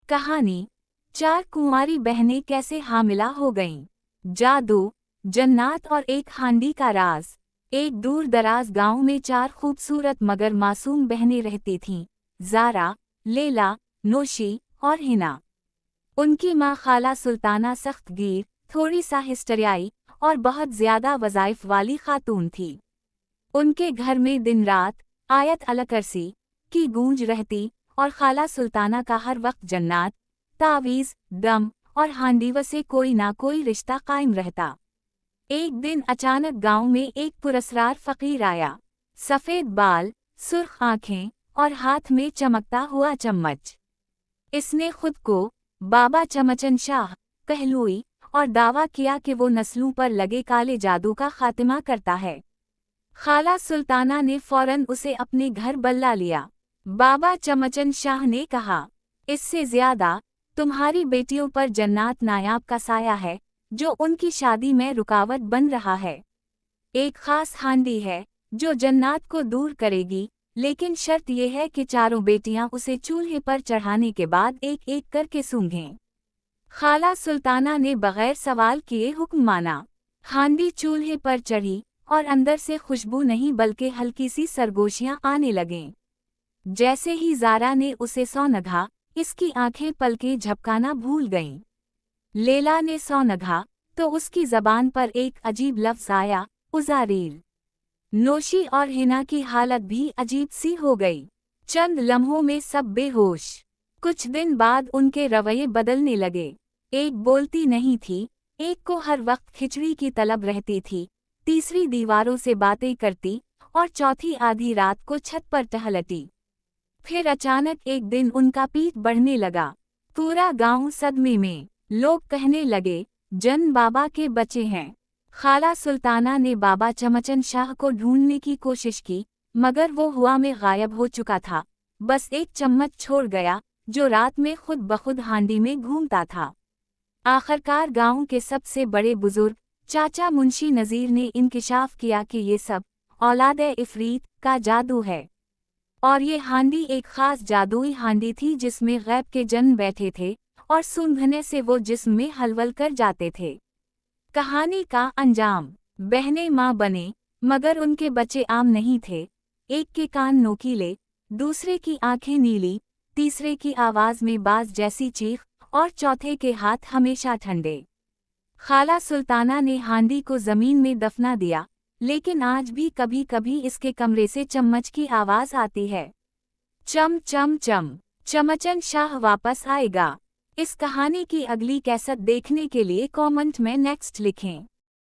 कहानी, चार कुंवारी बहनें कैसे हामिला हो गईं। जादू, जन्नात और एक हांडी का राज। एक दूर दराज गांव में चार खूबसूरत मगर मासूम बहनें रहती थीं, ज़ारा, लैला, नौशी और हिना। उनकी माँ खाला सुल्ताना सख्तगीर, थोड़ी सा हिस्टरियाई और बहुत ज्यादा वज़ाइफ वाली खातून थी। उनके घर में दिन रात आयत अलकरसी की गूंज रहती और खाला सुल्ताना का हर वक्त जन्नात, तावीज़, दम और हांडीव से कोई ना कोई रिश्ता कायम रहता। एक दिन अचानक गांव में एक पुरस्कार फकीर आया। सफ़ेद बाल, सुर्ख आँखें और हाथ में चमकता हुआ चम्मच। इसने खुद को बाबा चमचन शाह कहलुई और दावा किया कि वो नस्लों पर लगे काले जादू का खात्मा करता है। खाला सुल्ताना ने फौरन उसे अपने घर बुला लिया। बाबा चमचन शाह ने कहा, इससे ज्यादा तुम्हारी बेटियों पर जन्नात नायाब का साया है, जो उनकी शादी में रुकावट बन रहा है। एक खास हांडी है जो जन्नात को दूर करेगी, लेकिन शर्त यह है कि चारों बेटियां उसे चूल्हे पर चढ़ाने के बाद एक एक करके सूंघें। खाला सुल्ताना ने बगैर सवाल किए हुक्म माना। हांडी चूल्हे पर चढ़ी और अंदर से खुशबू नहीं बल्कि हल्की सी सरगोशियां आने लगीं। जैसे ही ज़ारा ने उसे सौंघा, इसकी आंखें पलकें झपकाना भूल गईं। लैला ने सौंघा तो उसकी ज़बान पर एक अजीब लफ्ज़ आया, उज़ारील। नौशी और हिना की हालत भी अजीब सी हो गई। चंद लम्हों में सब बेहोश। कुछ दिन बाद उनके रवैये बदलने लगे। एक बोलती नहीं थी, एक को हर वक्त खिचड़ी की तलब रहती थी, तीसरी दीवारों से बातें करती और चौथी आधी रात को छत पर टहलती। फिर अचानक एक दिन उनका पीठ बढ़ने लगा। पूरा गांव सदमे में। लोग कहने लगे, जन बाबा के बच्चे हैं। खाला सुल्ताना ने बाबा चमचन शाह को ढूंढने की कोशिश की, मगर वो हुआ में गायब हो चुका था। बस एक चम्मच छोड़ गया, जो रात में खुद बखुद हांडी में घूमता था। आखिरकार गांव के सबसे बड़े बुजुर्ग चाचा मुंशी नज़ीर ने इंकिशाफ किया कि ये सब औलाद-ए इफरीत का जादू है। और ये हांडी एक खास जादुई हांडी थी जिसमें गैब के जन्न बैठे थे और सूंघने से वो जिस्म में हलवल कर जाते थे। कहानी का अंजाम, बहनें माँ बने, मगर उनके बच्चे आम नहीं थे। एक के कान नोकीले, दूसरे की आंखें नीली, तीसरे की आवाज़ में बाज जैसी चीख और चौथे के हाथ हमेशा ठंडे। खाला सुल्ताना ने हांडी को ज़मीन में दफना दिया, लेकिन आज भी कभी कभी इसके कमरे से चम्मच की आवाज़ आती है। चम चम चम, चमचन शाह वापस आएगा। इस कहानी की अगली कैसेट देखने के लिए कमेंट में नेक्स्ट लिखें।